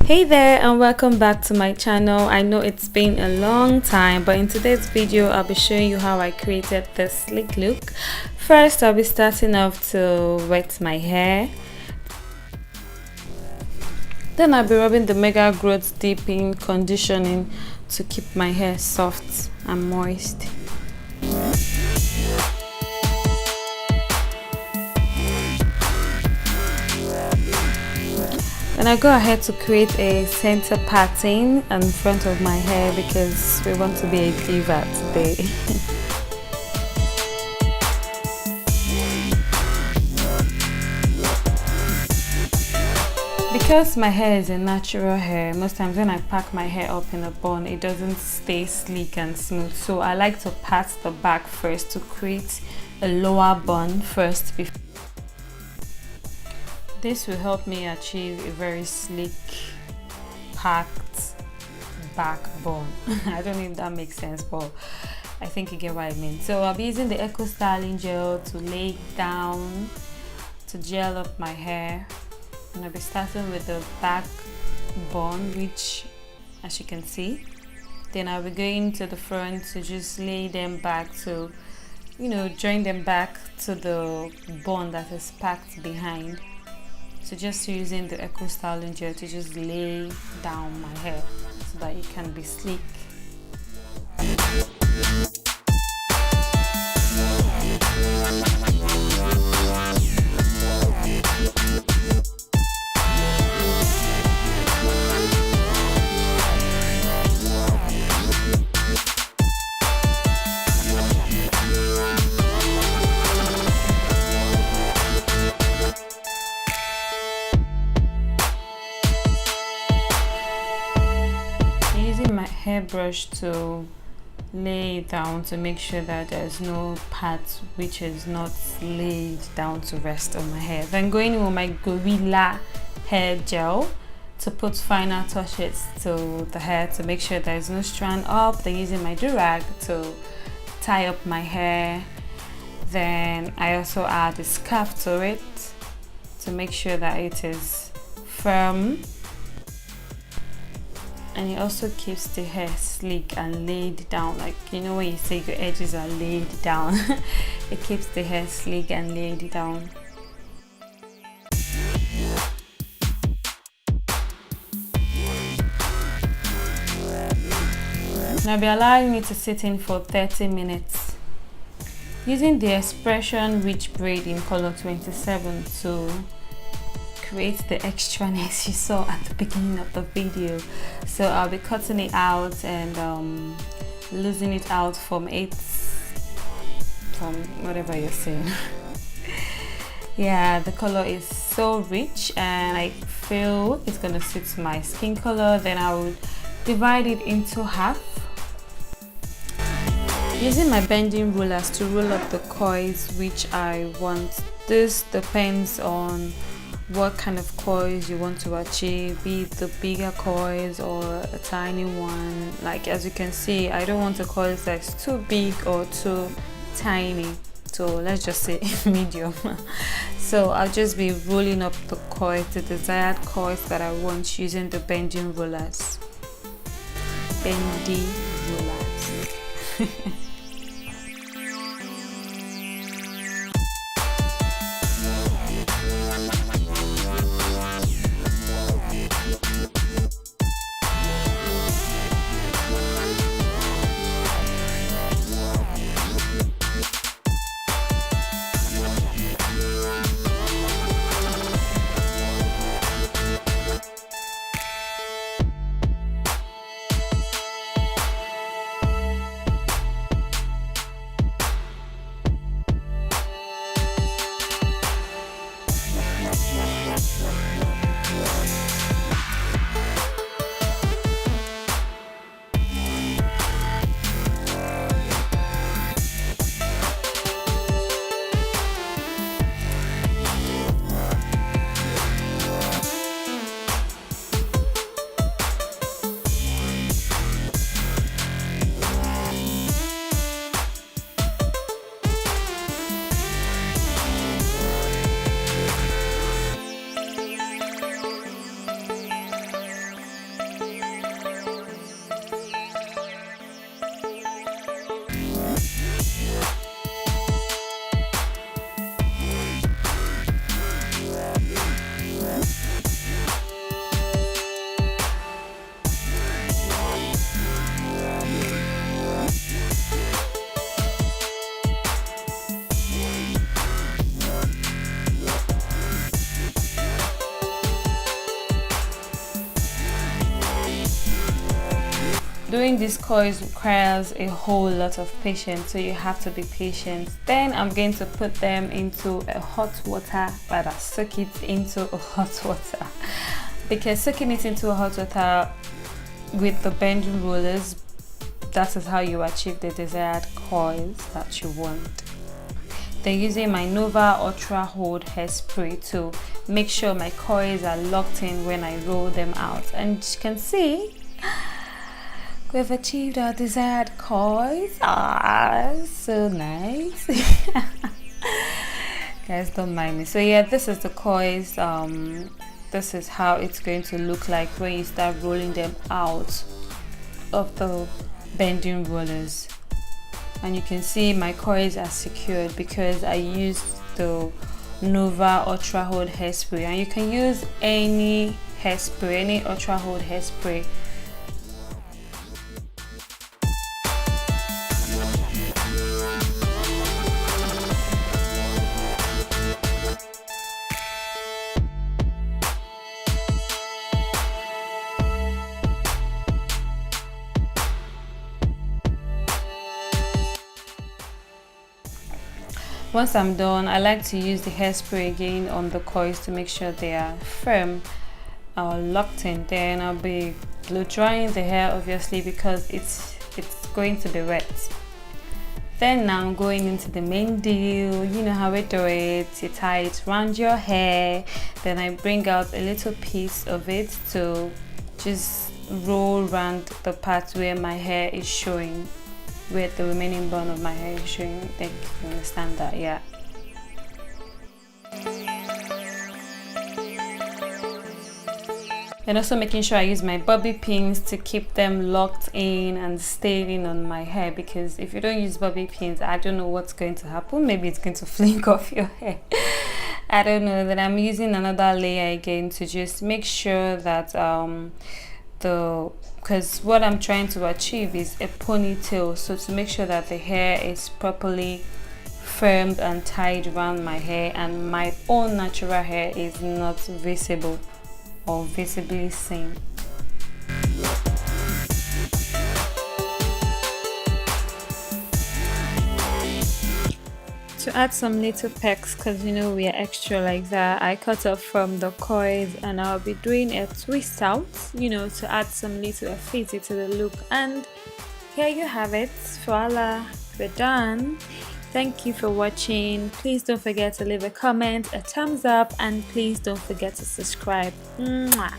Hey there and welcome back to my channel. I know it's been a long time, but in today's video I'll be showing you how I created this sleek look. First, I'll be starting off to wet my hair. Then I'll be rubbing the Mega Growth Deepening Conditioning to keep my hair soft and moist. And I go ahead to create a center pattern in front of my hair because we want to be a diva today. Because my hair is a natural hair, most times when I pack my hair up in a bun, it doesn't stay sleek and smooth. So I like to pat the back first to create a lower bun first. This will help me achieve a very sleek, packed back bun. I don't know if that makes sense, but I think you get what I mean. So I'll be using the Eco Styling Gel to lay it down, to gel up my hair. And I'll be starting with the back bun, which as you can see. Then I'll be going to the front to just lay them back to, join them back to the bun that is packed behind. So just using the Eco Styling Gel to just lay down my hair so that it can be sleek. Hairbrush to lay down to make sure that there's no part which is not laid down to rest on my hair. Then going in with my Gorilla hair gel to put final touches to the hair to make sure there's no strand up. Then using my do-rag to tie up my hair. Then I also add a scarf to it to make sure that it is firm. And it also keeps the hair sleek and laid down, like when you say your edges are laid down. It keeps the hair sleek and laid down. And I'll be allowing me to sit in for 30 minutes. Using the Xpression Rich Braid in color 27 to create the extraness you saw at the beginning of the video. So I'll be cutting it out and losing it out from whatever you're saying. Yeah, the color is so rich and I feel it's gonna suit my skin color. Then I will divide it into half. Using my bending rulers to roll up the coils which I want. This depends on what kind of coils you want to achieve, be it the bigger coils or a tiny one. Like as you can see, I don't want a coil that's too big or too tiny, so let's just say medium. So I'll just be rolling up the coils, the desired coils that I want, using the bending rollers. Bendy rollers. doing these coils requires a whole lot of patience, so you have to be patient. Then I'm going to put them into a hot water, rather soak it into a hot water, because soaking it into a hot water with the bending rollers, that is how you achieve the desired coils that you want. Then using my Nova Ultra Hold hairspray to make sure my coils are locked in when I roll them out. And you can see we've achieved our desired coils. So nice. Guys, don't mind me. So yeah, this is the coils. This is how it's going to look like when you start rolling them out of the bending rollers. And you can see my coils are secured because I used the Nova Ultra Hold hairspray, and you can use any hairspray, any Ultra Hold hairspray. Once I'm done, I like to use the hairspray again on the coils to make sure they are firm or locked in. Then I'll be blow drying the hair, obviously, because it's going to be wet. Then now I'm going into the main deal. You know how we do it. You tie it around your hair. Then I bring out a little piece of it to just roll around the part where my hair is showing, where the remaining bone of my hair is showing. I think you understand that, yeah. And also making sure I use my bobby pins to keep them locked in and staying on my hair, because if you don't use bobby pins, I don't know what's going to happen. Maybe it's going to fling off your hair. I don't know. Then I'm using another layer again to just make sure that because what I'm trying to achieve is a ponytail, so to make sure that the hair is properly firmed and tied around my hair and my own natural hair is not visible or visibly seen. To add some little pecks, because you know we are extra like that, I cut off from the coils and I'll be doing a twist out, you know, to add some little affinity to the look. And here you have it. Voila, we're done. Thank you for watching. Please don't forget to leave a comment, a thumbs up, and please don't forget to subscribe. Mwah.